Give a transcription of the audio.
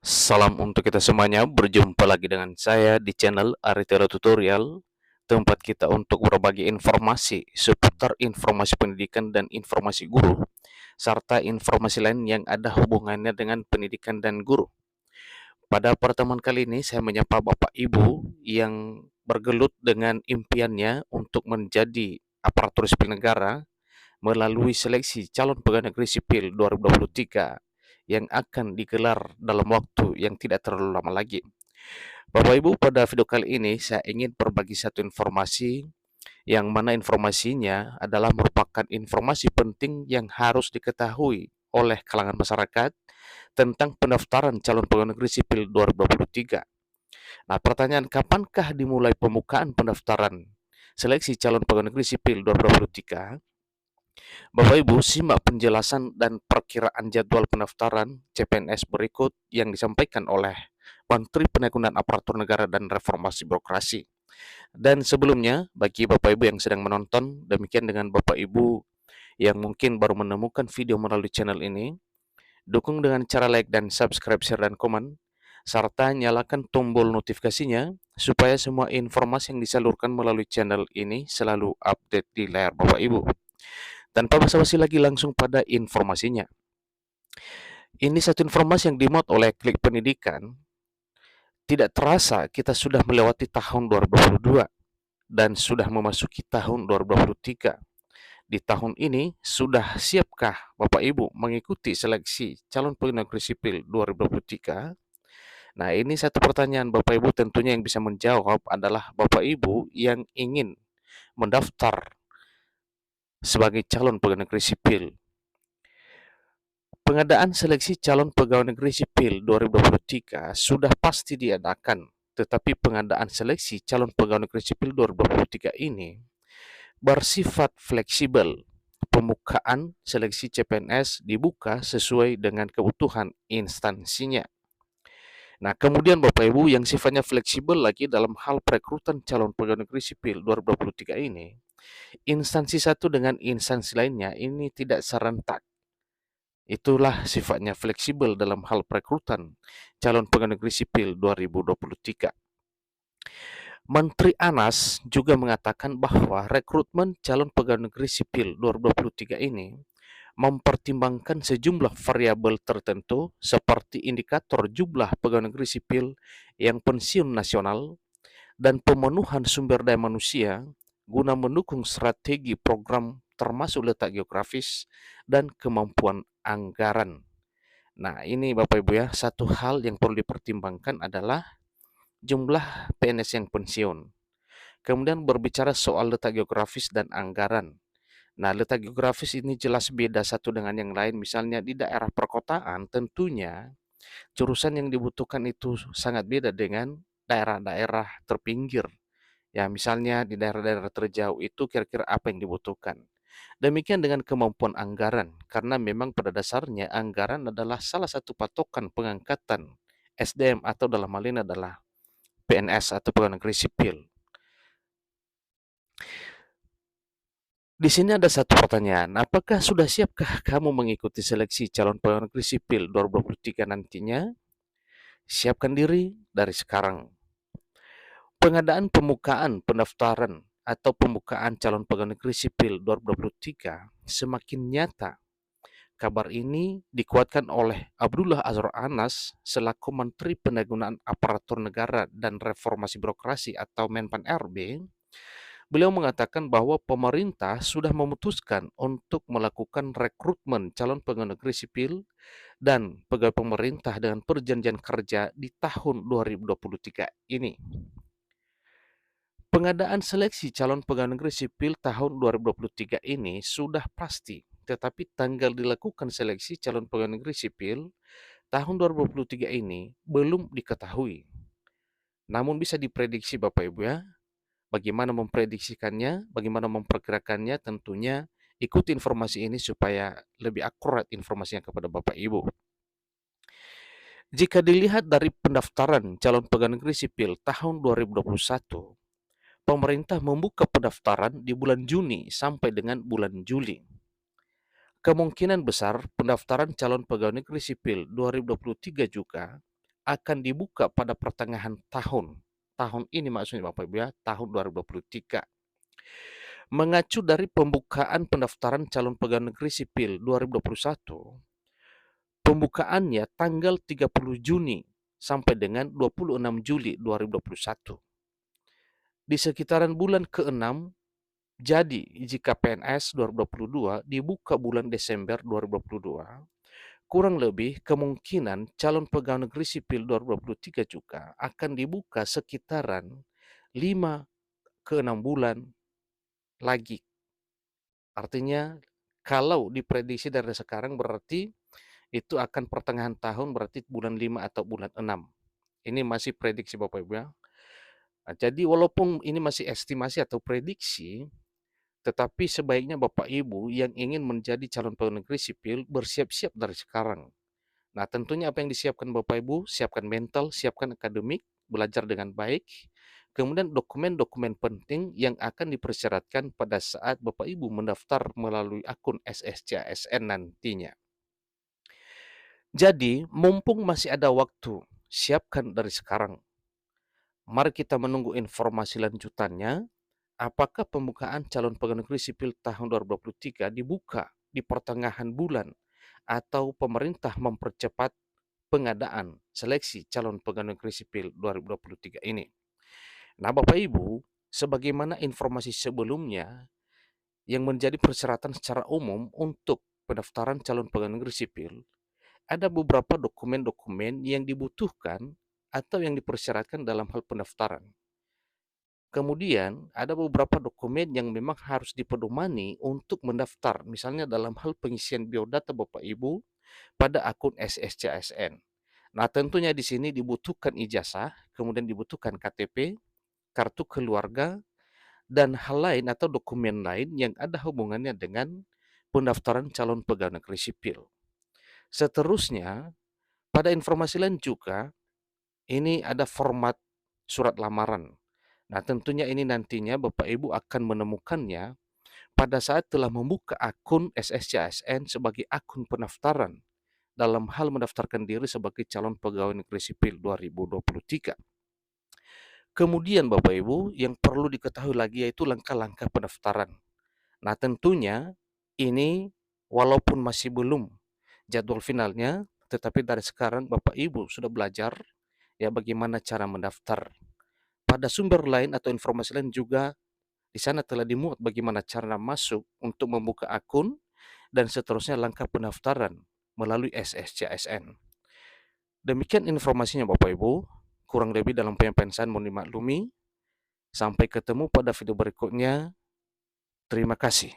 Salam untuk kita semuanya, berjumpa lagi dengan saya di channel Aritero Tutorial, tempat kita untuk berbagi informasi seputar informasi pendidikan dan informasi guru, serta informasi lain yang ada hubungannya dengan pendidikan dan guru. Pada pertemuan kali ini, saya menyapa Bapak Ibu yang bergelut dengan impiannya untuk menjadi aparatur sipil negara melalui seleksi calon pegawai negeri sipil 2023 yang akan digelar dalam waktu yang tidak terlalu lama lagi. Bapak Ibu, pada video kali ini saya ingin berbagi satu informasi yang mana informasinya adalah merupakan informasi penting yang harus diketahui oleh kalangan masyarakat tentang pendaftaran calon pegawai negeri sipil 2023. Nah, pertanyaan kapankah dimulai pembukaan pendaftaran seleksi calon pegawai negeri sipil 2023? Bapak Ibu, simak penjelasan dan perkiraan jadwal pendaftaran CPNS berikut yang disampaikan oleh Menteri Penekunan Aparatur Negara dan Reformasi Birokrasi. Dan sebelumnya, bagi Bapak Ibu yang sedang menonton, demikian dengan Bapak Ibu yang mungkin baru menemukan video melalui channel ini, dukung dengan cara like dan subscribe, share, dan komen, serta nyalakan tombol notifikasinya supaya semua informasi yang disalurkan melalui channel ini selalu update di layar Bapak Ibu. Tanpa basa-basi lagi langsung pada informasinya. Ini satu informasi yang dimuat oleh Klik Pendidikan. Tidak terasa kita sudah melewati tahun 2022 dan sudah memasuki tahun 2023. Di tahun ini, sudah siapkah Bapak Ibu mengikuti seleksi calon pegawai negeri sipil 2023? Nah, ini satu pertanyaan Bapak Ibu tentunya yang bisa menjawab adalah Bapak Ibu yang ingin mendaftar sebagai calon pegawai negeri sipil. Pengadaan seleksi calon pegawai negeri sipil 2023 sudah pasti diadakan, tetapi pengadaan seleksi calon pegawai negeri sipil 2023 ini bersifat fleksibel. Pembukaan seleksi CPNS dibuka sesuai dengan kebutuhan instansinya. Nah, kemudian Bapak Ibu yang sifatnya fleksibel lagi dalam hal perekrutan calon pegawai negeri sipil 2023 ini, instansi satu dengan instansi lainnya ini tidak serentak. Itulah sifatnya fleksibel dalam hal perekrutan calon pegawai negeri sipil 2023. Menteri Anas juga mengatakan bahwa rekrutmen calon pegawai negeri sipil 2023 ini mempertimbangkan sejumlah variabel tertentu seperti indikator jumlah pegawai negeri sipil yang pensiun nasional dan pemenuhan sumber daya manusia guna mendukung strategi program termasuk letak geografis dan kemampuan anggaran. Nah, ini Bapak Ibu ya, satu hal yang perlu dipertimbangkan adalah jumlah PNS yang pensiun. Kemudian berbicara soal letak geografis dan anggaran. Nah, letak geografis ini jelas beda satu dengan yang lain. Misalnya di daerah perkotaan, tentunya jurusan yang dibutuhkan itu sangat beda dengan daerah-daerah terpinggir. Ya, misalnya di daerah-daerah terjauh itu kira-kira apa yang dibutuhkan. Demikian dengan kemampuan anggaran, karena memang pada dasarnya anggaran adalah salah satu patokan pengangkatan SDM atau dalam hal ini adalah PNS atau pegawai negeri sipil. Di sini ada satu pertanyaan, apakah sudah siapkah kamu mengikuti seleksi calon pegawai negeri sipil 2023 nantinya? Siapkan diri dari sekarang. Pengadaan pembukaan pendaftaran atau pembukaan calon pegawai negeri sipil 2023 semakin nyata. Kabar ini dikuatkan oleh Abdullah Azwar Anas selaku Menteri Pendayagunaan Aparatur Negara dan Reformasi Birokrasi atau Menpan RB. Beliau mengatakan bahwa pemerintah sudah memutuskan untuk melakukan rekrutmen calon pegawai negeri sipil dan pegawai pemerintah dengan perjanjian kerja di tahun 2023 ini. Pengadaan seleksi calon pegawai negeri sipil tahun 2023 ini sudah pasti, tetapi tanggal dilakukan seleksi calon pegawai negeri sipil tahun 2023 ini belum diketahui. Namun bisa diprediksi Bapak Ibu ya, bagaimana memprediksikannya, bagaimana memperkirakannya, tentunya ikuti informasi ini supaya lebih akurat informasinya kepada Bapak Ibu. Jika dilihat dari pendaftaran calon pegawai negeri sipil tahun 2021, pemerintah membuka pendaftaran di bulan Juni sampai dengan bulan Juli. Kemungkinan besar pendaftaran calon pegawai negeri sipil 2023 juga akan dibuka pada pertengahan tahun. Tahun ini maksudnya Bapak Ibu ya, tahun 2023. Mengacu dari pembukaan pendaftaran calon pegawai negeri sipil 2021, pembukaannya tanggal 30 Juni sampai dengan 26 Juli 2021. Di sekitaran bulan ke-6, jadi jika PNS 2022 dibuka bulan Desember 2022, kurang lebih kemungkinan calon pegawai negeri sipil 2023 juga akan dibuka sekitaran 5 ke 6 bulan lagi. Artinya kalau diprediksi dari sekarang berarti itu akan pertengahan tahun, berarti bulan 5 atau bulan 6. Ini masih prediksi Bapak Ibu ya. Nah, jadi walaupun ini masih estimasi atau prediksi, tetapi sebaiknya Bapak Ibu yang ingin menjadi calon pegawai negeri sipil bersiap-siap dari sekarang. Nah, tentunya apa yang disiapkan Bapak Ibu, siapkan mental, siapkan akademik, belajar dengan baik, kemudian dokumen-dokumen penting yang akan dipersyaratkan pada saat Bapak Ibu mendaftar melalui akun SSCASN nantinya. Jadi, mumpung masih ada waktu, siapkan dari sekarang. Mari kita menunggu informasi lanjutannya. Apakah pembukaan calon pegawai negeri sipil tahun 2023 dibuka di pertengahan bulan atau pemerintah mempercepat pengadaan seleksi calon pegawai negeri sipil 2023 ini? Nah, Bapak Ibu, sebagaimana informasi sebelumnya yang menjadi persyaratan secara umum untuk pendaftaran calon pegawai negeri sipil, ada beberapa dokumen-dokumen yang dibutuhkan atau yang dipersyaratkan dalam hal pendaftaran. Kemudian ada beberapa dokumen yang memang harus dipedomani untuk mendaftar, misalnya dalam hal pengisian biodata Bapak Ibu pada akun SSCASN. Nah, tentunya di sini dibutuhkan ijazah, kemudian dibutuhkan KTP, kartu keluarga, dan hal lain atau dokumen lain yang ada hubungannya dengan pendaftaran calon pegawai negeri sipil. Seterusnya, pada informasi lain juga, ini ada format surat lamaran. Nah, tentunya ini nantinya Bapak Ibu akan menemukannya pada saat telah membuka akun SSCASN sebagai akun pendaftaran dalam hal mendaftarkan diri sebagai calon pegawai negeri sipil 2023. Kemudian Bapak Ibu, yang perlu diketahui lagi yaitu langkah-langkah pendaftaran. Nah, tentunya ini walaupun masih belum jadwal finalnya, tetapi dari sekarang Bapak Ibu sudah belajar ya bagaimana cara mendaftar. Pada sumber lain atau informasi lain juga di sana telah dimuat bagaimana cara masuk untuk membuka akun dan seterusnya langkah pendaftaran melalui SSCASN. Demikian informasinya Bapak Ibu, kurang lebih dalam penyampaian saya mohon dimaklumi. Sampai ketemu pada video berikutnya. Terima kasih.